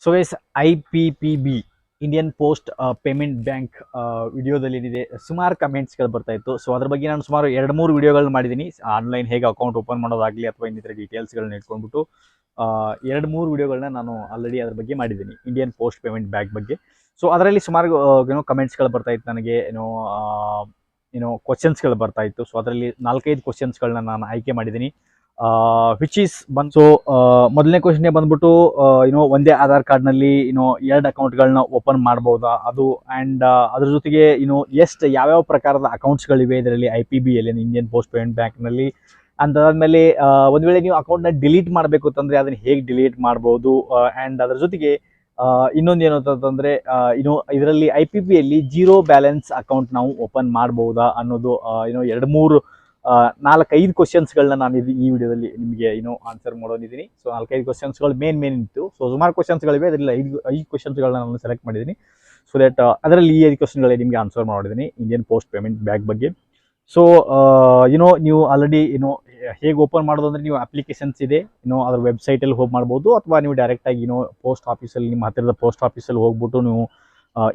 So guys, IPPB Indian post payment bank ವಿಡಿಯೋದಲ್ಲಿ ಏನಿದೆ ಸುಮಾರು ಕಮೆಂಟ್ಸ್ಗಳು ಬರ್ತಾ ಇತ್ತು. ಸೊ ಅದ್ರ ಬಗ್ಗೆ ನಾನು ಸುಮಾರು 2-3 ವಿಡಿಯೋಗಳನ್ನ ಮಾಡಿದ್ದೀನಿ. ಆನ್ಲೈನ್ ಹೇಗೆ ಅಕೌಂಟ್ ಓಪನ್ ಮಾಡೋದಾಗಲಿ ಅಥವಾ ಇನ್ನಿತರ ಡೀಟೇಲ್ಸ್ಗಳನ್ನ ಇಟ್ಕೊಂಡ್ಬಿಟ್ಟು 2-3 ವಿಡಿಯೋಗಳನ್ನ ನಾನು ಆಲ್ರೆಡಿ ಅದ್ರ ಬಗ್ಗೆ ಮಾಡಿದ್ದೀನಿ, ಇಂಡಿಯನ್ ಪೋಸ್ಟ್ ಪೇಮೆಂಟ್ ಬ್ಯಾಂಕ್ ಬಗ್ಗೆ. ಸೊ ಅದರಲ್ಲಿ ಸುಮಾರು ಕಮೆಂಟ್ಸ್ಗಳು ಬರ್ತಾ ಇತ್ತು ನನಗೆ, ಕ್ವಶನ್ಸ್ಗಳು ಬರ್ತಾ ಇತ್ತು. ಸೊ ಅದರಲ್ಲಿ 4-5 ಕ್ವಶನ್ಸ್ಗಳನ್ನ ನಾನು ಆಯ್ಕೆ ಮಾಡಿದ್ದೀನಿ. ವಿಚ್ ಈಸ್ ಬಂದು, ಸೊ ಮೊದಲನೇ ಕ್ವಶನ್ ಬಂದ್ಬಿಟ್ಟು ಒಂದೇ ಆಧಾರ್ ಕಾರ್ಡ್ನಲ್ಲಿ 2 ಅಕೌಂಟ್ಗಳನ್ನ ಓಪನ್ ಮಾಡ್ಬೋದಾ ಅದು, ಆ್ಯಂಡ್ ಅದ್ರ ಜೊತೆಗೆ ಎಷ್ಟು ಯಾವ್ಯಾವ ಪ್ರಕಾರದ ಅಕೌಂಟ್ಸ್ಗಳಿವೆ ಇದರಲ್ಲಿ IPB ಅಲ್ಲಿ, ಇಂಡಿಯನ್ ಪೋಸ್ಟ್ ಪೇಮೆಂಟ್ ಬ್ಯಾಂಕ್ನಲ್ಲಿ. ಅಂತಾದ್ಮೇಲೆ ಒಂದು ವೇಳೆ ನೀವು ಅಕೌಂಟ್ನ ಡಿಲೀಟ್ ಮಾಡಬೇಕು ಅಂತಂದ್ರೆ ಅದನ್ನ ಹೇಗೆ ಡಿಲೀಟ್ ಮಾಡ್ಬೋದು, ಆ್ಯಂಡ್ ಅದ್ರ ಜೊತೆಗೆ ಇನ್ನೊಂದು ಏನು ಅಂತಂದ್ರೆ ಇದರಲ್ಲಿ IPB ಅಲ್ಲಿ 0 ಬ್ಯಾಲೆನ್ಸ್ ಅಕೌಂಟ್ ನಾವು ಓಪನ್ ಮಾಡಬಹುದಾ ಅನ್ನೋದು 4-5 ಕ್ವಶನ್ಸ್ಗಳನ್ನ ನಾನು ಈ ವಿಡಿಯೋದಲ್ಲಿ ನಿಮಗೆ ಆನ್ಸರ್ ಮಾಡೋದಿದ್ದೀನಿ. ಸೊ 4-5 ಕ್ವಶನ್ಸ್ಗಳು ಮೇನ್ ಇತ್ತು. ಸೊ ಸುಮಾರು ಕ್ವಶನ್ಸ್ಗಳಿವೆ, ಅದರಲ್ಲಿ 5 ಕ್ವಶನ್ಸ್ಗಳನ್ನ ನಾನು ಸೆಲೆಕ್ಟ್ ಮಾಡಿದ್ದೀನಿ. ಸೊ ದಟ್ ಅದರಲ್ಲಿ ಈ 5 ಕ್ವಶನ್ಗಳೇ ನಿಮಗೆ ಆನ್ಸರ್ ಮಾಡಿದ್ದೀನಿ ಇಂಡಿಯನ್ ಪೋಸ್ಟ್ ಪೇಮೆಂಟ್ ಬ್ಯಾಂಕ್ ಬಗ್ಗೆ. ಸೊ ನೀವು ಆಲ್ರೆಡಿ ಹೇಗೆ ಓಪನ್ ಮಾಡೋದು ಅಂದರೆ, ನೀವು ಅಪ್ಲಿಕೇಶನ್ಸ್ ಇದೆ, ಅದ್ರ ವೆಬ್ಸೈಟಲ್ಲಿ ಹೋಗಿ ಮಾಡ್ಬೋದು, ಅಥವಾ ನೀವು ಡೈರೆಕ್ಟಾಗಿ ಪೋಸ್ಟ್ ಆಫೀಸಲ್ಲಿ, ನಿಮ್ಮ ಹತ್ತಿರದ ಪೋಸ್ಟ್ ಆಫೀಸಲ್ಲಿ ಹೋಗ್ಬಿಟ್ಟು ನೀವು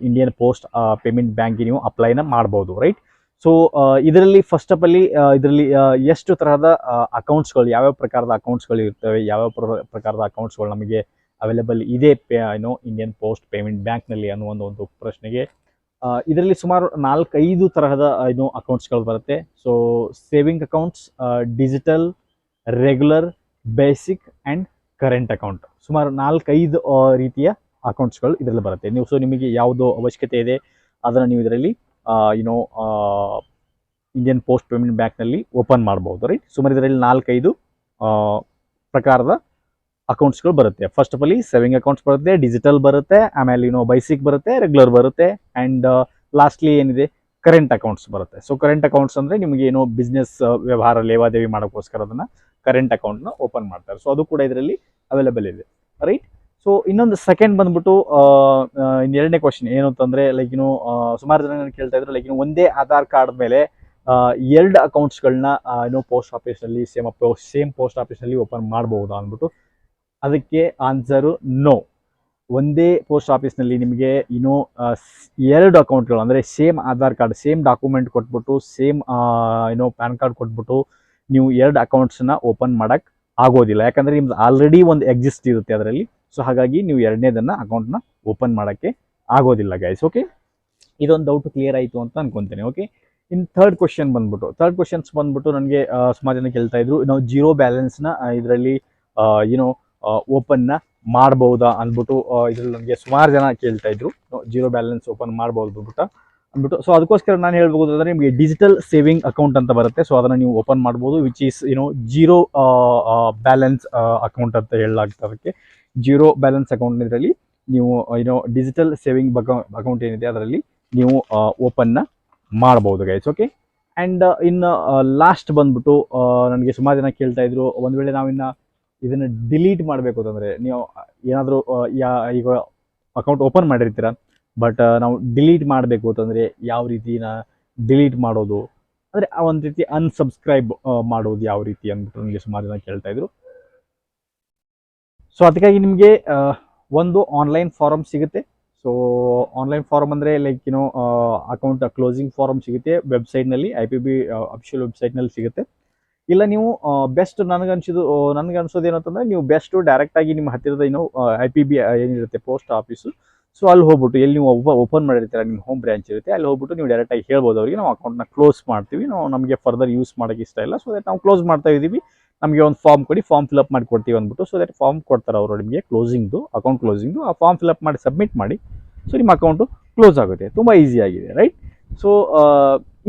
ಇಂಡಿಯನ್ ಪೋಸ್ಟ್ ಪೇಮೆಂಟ್ ಬ್ಯಾಂಕ್ಗೆ ನೀವು ಅಪ್ಲೈನ ಮಾಡ್ಬೋದು, ರೈಟ್. ಸೊ ಇದರಲ್ಲಿ ಫಸ್ಟ್ ಆಫ್ ಅಲ್ಲಿ ಇದರಲ್ಲಿ ಎಷ್ಟು ತರಹದ ಅಕೌಂಟ್ಸ್ಗಳು, ಯಾವ್ಯಾವ ಪ್ರಕಾರದ ಅಕೌಂಟ್ಸ್ಗಳು ಇರ್ತವೆ, ಯಾವ್ಯಾವ ಪ್ರಕಾರದ ಅಕೌಂಟ್ಸ್ಗಳು ನಮಗೆ ಅವೈಲೇಬಲ್ ಇದೆ ಇಂಡಿಯನ್ ಪೋಸ್ಟ್ ಪೇಮೆಂಟ್ ಬ್ಯಾಂಕ್ನಲ್ಲಿ ಅನ್ನೋ ಒಂದು ಪ್ರಶ್ನೆಗೆ ಇದರಲ್ಲಿ ಸುಮಾರು 4-5 ತರಹದ ಅಕೌಂಟ್ಸ್ಗಳು ಬರುತ್ತೆ. So saving accounts, digital, regular, basic and current account, ಸುಮಾರು 4-5 ರೀತಿಯ ಅಕೌಂಟ್ಸ್ಗಳು ಇದರಲ್ಲಿ ಬರುತ್ತೆ. ನಿಮಗೆ ಯಾವುದು ಅವಶ್ಯಕತೆ ಇದೆ ಅದನ್ನು ನೀವು ಇದರಲ್ಲಿ ಇಂಡಿಯನ್ ಪೋಸ್ಟ್ ಪೇಮೆಂಟ್ ಬ್ಯಾಂಕ್ನಲ್ಲಿ ಓಪನ್ ಮಾಡ್ಬೋದು, ರೈಟ್. ಸುಮಾರು ಇದರಲ್ಲಿ 4-5 ಪ್ರಕಾರದ ಅಕೌಂಟ್ಸ್ಗಳು ಬರುತ್ತೆ. ಫಸ್ಟ್ ಆಫ್ ಅಲ್ಲಿ ಸೇವಿಂಗ್ ಅಕೌಂಟ್ಸ್ ಬರುತ್ತೆ, ಡಿಜಿಟಲ್ ಬರುತ್ತೆ, ಆಮೇಲೆ ಬೈಸಿಕ್ ಬರುತ್ತೆ, ರೆಗ್ಯುಲರ್ ಬರುತ್ತೆ, ಆ್ಯಂಡ್ ಲಾಸ್ಟ್ಲಿ ಏನಿದೆ ಕರೆಂಟ್ ಅಕೌಂಟ್ಸ್ ಬರುತ್ತೆ. ಸೊ ಕರೆಂಟ್ ಅಕೌಂಟ್ಸ್ ಅಂದರೆ ನಿಮಗೆ ಬಿಸ್ನೆಸ್ ವ್ಯವಹಾರ ಲೇವಾದೇವಿ ಮಾಡೋಕ್ಕೋಸ್ಕರ ಅದನ್ನು ಕರೆಂಟ್ ಅಕೌಂಟ್ನ ಓಪನ್ ಮಾಡ್ತಾರೆ. ಸೊ ಅದು ಕೂಡ ಇದರಲ್ಲಿ ಅವೈಲೇಬಲ್ ಇದೆ, ರೈಟ್. ಸೊ ಇನ್ನೊಂದು ಸೆಕೆಂಡ್ ಬಂದ್ಬಿಟ್ಟು ಎರಡನೇ ಕ್ವಶನ್ ಏನು ಅಂತಂದರೆ, ಸುಮಾರು ಜನ ಕೇಳ್ತಾ ಇದ್ರು, ಒಂದೇ ಆಧಾರ್ ಕಾರ್ಡ್ ಮೇಲೆ 2 ಅಕೌಂಟ್ಸ್ಗಳನ್ನ ಪೋಸ್ಟ್ ಆಫೀಸಲ್ಲಿ ಸೇಮ್ ಪೋಸ್ಟ್ ಆಫೀಸಲ್ಲಿ ಓಪನ್ ಮಾಡ್ಬೋದಾ ಅಂದ್ಬಿಟ್ಟು. ಅದಕ್ಕೆ ಆನ್ಸರು ನೋ. ಒಂದೇ ಪೋಸ್ಟ್ ಆಫೀಸ್ನಲ್ಲಿ ನಿಮಗೆ 2 ಅಕೌಂಟ್ಗಳು ಅಂದರೆ same Aadhaar card, same document ಕೊಟ್ಬಿಟ್ಟು, ಸೇಮ್ ಪ್ಯಾನ್ ಕಾರ್ಡ್ ಕೊಟ್ಬಿಟ್ಟು ನೀವು 2 ಅಕೌಂಟ್ಸ್ನ ಓಪನ್ ಮಾಡೋಕ್ಕೆ ಆಗೋದಿಲ್ಲ. ಯಾಕಂದರೆ ನಿಮ್ದು ಆಲ್ರೆಡಿ ಒಂದು ಎಕ್ಸಿಸ್ಟ್ ಇರುತ್ತೆ ಅದರಲ್ಲಿ. ಸೊ ಹಾಗಾಗಿ ನೀವು 2ನೇದನ್ನು ಅಕೌಂಟ್ನ ಓಪನ್ ಮಾಡೋಕ್ಕೆ ಆಗೋದಿಲ್ಲ ಗೈಸ್, ಓಕೆ. ಇದೊಂದು ಡೌಟ್ ಕ್ಲಿಯರ್ ಆಯಿತು ಅಂತ ಅನ್ಕೊತೀನಿ, ಓಕೆ. ಇನ್ನು ಥರ್ಡ್ ಕ್ವಶನ್ಸ್ ಬಂದ್ಬಿಟ್ಟು ನನಗೆ ಸುಮಾರು ಜನ ಕೇಳ್ತಾ ಇದ್ರು, 0 ಬ್ಯಾಲೆನ್ಸ್ನ ಇದರಲ್ಲಿ ಓಪನ್ನ ಮಾಡ್ಬೋದಾ ಅಂದ್ಬಿಟ್ಟು. ಇದರಲ್ಲಿ ನನಗೆ ಸುಮಾರು ಜನ ಕೇಳ್ತಾ ಇದ್ರು 0 ಬ್ಯಾಲೆನ್ಸ್ ಓಪನ್ ಮಾಡ್ಬೋದು ಅಂದ್ಬಿಟ್ಟು. ಸೊ ಅದಕ್ಕೋಸ್ಕರ ನಾನು ಹೇಳ್ಬೋದು ಅಂದರೆ, ನಿಮಗೆ ಡಿಜಿಟಲ್ ಸೇವಿಂಗ್ ಅಕೌಂಟ್ ಅಂತ ಬರುತ್ತೆ. ಸೊ ಅದನ್ನು ನೀವು ಓಪನ್ ಮಾಡ್ಬೋದು, ವಿಚ್ ಈಸ್ 0 ಬ್ಯಾಲೆನ್ಸ್ ಅಕೌಂಟ್ ಅಂತ ಹೇಳಲಾಗ್ತದೆ. ಅದಕ್ಕೆ 0 ಬ್ಯಾಲೆನ್ಸ್ ಅಕೌಂಟ್ ಇದರಲ್ಲಿ ನೀವು ಡಿಜಿಟಲ್ ಸೇವಿಂಗ್ ಅಕೌಂಟ್ ಏನಿದೆ ಅದರಲ್ಲಿ ನೀವು ಓಪನ್ನ ಮಾಡ್ಬೋದು ಗೈಸ್, ಓಕೆ. ಆ್ಯಂಡ್ ಇನ್ನು ಲಾಸ್ಟ್ ಬಂದ್ಬಿಟ್ಟು ನನಗೆ ಸುಮಾರು ಜನ ಕೇಳ್ತಾ ಇದ್ರು, ಒಂದು ವೇಳೆ ನಾವಿನ್ನು ಇದನ್ನು ಡಿಲೀಟ್ ಮಾಡಬೇಕು ಅಂತಂದರೆ, ನೀವು ಏನಾದರೂ ಈಗ ಅಕೌಂಟ್ ಓಪನ್ ಮಾಡಿರ್ತೀರ, ಬಟ್ ನಾವು ಡಿಲೀಟ್ ಮಾಡಬೇಕು ಅಂತಂದರೆ ಯಾವ ರೀತಿನ ಡಿಲೀಟ್ ಮಾಡೋದು, ಅಂದರೆ ಆ ಒಂದು ರೀತಿ ಅನ್ಸಬ್ಸ್ಕ್ರೈಬ್ ಮಾಡೋದು ಯಾವ ರೀತಿ ಅಂದ್ಬಿಟ್ಟು ನನಗೆ ಸುಮಾರು ಜನ ಕೇಳ್ತಾ ಇದ್ರು. ಸೊ ಅದಕ್ಕಾಗಿ ನಿಮಗೆ ಒಂದು ಆನ್ಲೈನ್ ಫಾರಮ್ ಸಿಗುತ್ತೆ. ಸೊ ಆನ್ಲೈನ್ ಫಾರಮ್ ಅಂದರೆ ಅಕೌಂಟ್ ಕ್ಲೋಸಿಂಗ್ ಫಾರಮ್ ಸಿಗುತ್ತೆ ವೆಬ್ಸೈಟ್ನಲ್ಲಿ, IPB ಅಫಿಷಿಯಲ್ ವೆಬ್ಸೈಟ್ನಲ್ಲಿ ಸಿಗುತ್ತೆ. ಇಲ್ಲ ನೀವು ಬೆಸ್ಟ್ ನನಗೆ ಅನ್ಸೋದು ಏನು ಅಂತಂದರೆ, ನೀವು ಬೆಸ್ಟು ಡೈರೆಕ್ಟಾಗಿ ನಿಮ್ಮ ಹತ್ತಿರದ IPB ಏನಿರುತ್ತೆ ಪೋಸ್ಟ್ ಆಫೀಸು, ಸೊ ಅಲ್ಲಿ ಹೋಗ್ಬಿಟ್ಟು ಎಲ್ಲಿ ನೀವು ಓಪನ್ ಮಾಡಿರ್ತೀರ, ನಿಮ್ಮ ಹೋಮ್ ಬ್ರಾಂಚ್ ಇರುತ್ತೆ, ಅಲ್ಲಿ ಹೋಗ್ಬಿಟ್ಟು ನೀವು ಡೈರೆಕ್ಟಾಗಿ ಹೇಳ್ಬೋದು ಅವರಿಗೆ, ನಾವು ಅಕೌಂಟ್ನ ಕ್ಲೋಸ್ ಮಾಡ್ತೀವಿ, ನಮಗೆ ಫರ್ದರ್ ಯೂಸ್ ಮಾಡೋಕ್ಕೆ ಇಷ್ಟ ಇಲ್ಲ, ಸೊ ದಟ್ ನಾವು ಕ್ಲೋಸ್ ಮಾಡ್ತಾ ಇದ್ದೀವಿ, ನಮಗೆ ಒಂದು ಫಾರ್ಮ್ ಕೊಡಿ, ಫಾರ್ಮ್ ಫಿಲಪ್ ಮಾಡಿ ಕೊಡ್ತೀವಿ ಅಂದ್ಬಿಟ್ಟು. ಸೊ ದಟ್ ಫಾರ್ಮ್ ಕೊಡ್ತಾರೆ ಅವರು ನಿಮಗೆ ಅಕೌಂಟ್ ಕ್ಲೋಸಿಂಗ್ದು. ಆ ಫಾರ್ಮ್ ಫಿಲಪ್ ಮಾಡಿ ಸಬ್ಮಿಟ್ ಮಾಡಿ, ಸೊ ನಿಮ್ಮ ಅಕೌಂಟು ಕ್ಲೋಸ್ ಆಗುತ್ತೆ. ತುಂಬ ಈಸಿಯಾಗಿದೆ, ರೈಟ್. ಸೊ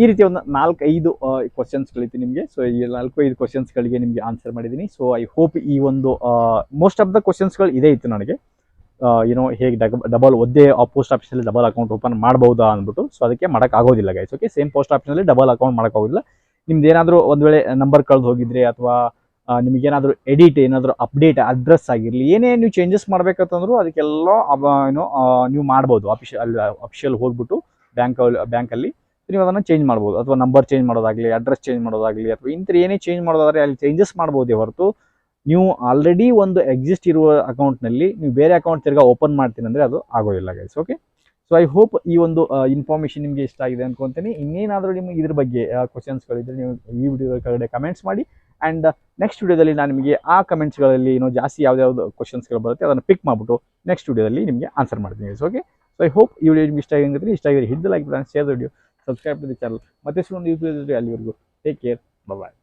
ಈ ರೀತಿ ಒಂದು 4-5 ಕ್ವಶನ್ಸ್ಗಳಿತ್ತು ನಿಮಗೆ. ಸೊ ಈ 4-5 ಕ್ವಶನ್ಸ್ಗಳಿಗೆ ನಿಮಗೆ ಆನ್ಸರ್ ಮಾಡಿದ್ದೀನಿ. ಸೊ ಐ ಹೋಪ್ ಈ ಒಂದು ಮೋಸ್ಟ್ ಆಫ್ ದ ಕ್ವಶನ್ಸ್ಗಳು ಇದೇ ಇತ್ತು ನನಗೆ, ಹೇಗೆ ಡಬಲ್ ಒಂದೇ ಪೋಸ್ಟ್ ಆಫೀಸಲ್ಲಿ ಡಬಲ್ ಅಕೌಂಟ್ ಓಪನ್ ಮಾಡ್ಬೋದಾ ಅಂದ್ಬಿಟ್ಟು. ಸೊ ಅದಕ್ಕೆ ಮಾಡೋಕ್ಕಾಗೋದಿಲ್ಲ ಗೈಸ್, ಓಕೆ. ಸೇಮ್ ಪೋಸ್ಟ್ ಆಫೀಸಲ್ಲಿ ಡಬಲ್ ಅಕೌಂಟ್ ಮಾಡೋಕ್ಕಾಗೋದಿಲ್ಲ. ನಿಮ್ದು ಏನಾದರೂ ಒಂದು ವೇಳೆ ನಂಬರ್ ಕಳೆದು ಹೋಗಿದ್ರೆ, ಅಥವಾ ನಿಮಗೇನಾದರೂ ಏನಾದರೂ ಅಪ್ಡೇಟ್ ಅಡ್ರೆಸ್ ಆಗಿರಲಿ, ಏನೇ ನೀವು ಚೇಂಜಸ್ ಮಾಡಬೇಕಂತಂದ್ರೂ ಅದಕ್ಕೆಲ್ಲ ನೀವು ಮಾಡ್ಬೋದು. ಅಫಿಷಿಯಲ್ ಹೋಗ್ಬಿಟ್ಟು ಬ್ಯಾಂಕಲ್ಲಿ ನೀವು ಅದನ್ನು ಚೇಂಜ್ ಮಾಡ್ಬೋದು, ಅಥವಾ ನಂಬರ್ ಚೇಂಜ್ ಮಾಡೋದಾಗಲಿ, ಅಡ್ರೆಸ್ ಚೇಂಜ್ ಮಾಡೋದಾಗಲಿ, ಅಥವಾ ಇಂಥ ಏನೇ ಚೇಂಜ್ ಮಾಡೋದಾದರೆ ಅಲ್ಲಿ ಚೇಂಜಸ್ ಮಾಡ್ಬೋದೇ ಹೊರತು ನೀವು ಆಲ್ರೆಡಿ ಒಂದು ಎಕ್ಸಿಸ್ಟ್ ಇರುವ ಅಕೌಂಟ್ನಲ್ಲಿ ನೀವು ಬೇರೆ ಅಕೌಂಟ್ ತಿರ್ಗಾ ಓಪನ್ ಮಾಡ್ತೀನಿ ಅಂದರೆ ಅದು ಆಗೋದಿಲ್ಲ guys. Okay, so I hope ಈ ಒಂದು ಇನ್ಫಾರ್ಮೇಷನ್ ನಿಮಗೆ ಇಷ್ಟ ಆಗಿದೆ ಅನ್ಕೊಂತೀನಿ. ಇನ್ನೇನಾದರೂ ನಿಮಗೆ ಇದ್ರ ಬಗ್ಗೆ ಕ್ವಶನ್ಸ್ಗಳಿದ್ರೆ ನೀವು ಈ ವಿಡಿಯೋ ಕೆಳಗಡೆ ಕಮೆಂಟ್ಸ್ ಮಾಡಿ. ಆ್ಯಂಡ್ ನೆಕ್ಸ್ಟ್ ವಿಡಿಯೋದಲ್ಲಿ ನಾನು ನಿಮಗೆ ಆ ಕಮೆಂಟ್ಸ್ಗಳಲ್ಲಿ ಜಾಸ್ತಿ ಯಾವ್ದಾವ್ದು ಕ್ವಶನ್ಸ್ಗಳು ಬರುತ್ತೆ ಅದನ್ನು ಪಿಕ್ ಮಾಡಿಬಿಟ್ಟು ನೆಕ್ಸ್ಟ್ ವಿಡಿಯೋದಲ್ಲಿ ನಿಮಗೆ ಆನ್ಸರ್ ಮಾಡ್ತೀನಿ guys. Okay, so I hope ಈ ವಿಡಿಯೋ ನಿಮ್ಗೆ ಇಷ್ಟ ಆಗಿದ್ರೆ ಇಷ್ಟ ಆಗಿದೆ hit the like button, share the video, subscribe to the channel. ಮತ್ತೆ ಸಿಗೋಣ ಅಲ್ಲಿವರೆಗೂ ಟೇಕ್ ಕೇರ್, ಬಾಯ್.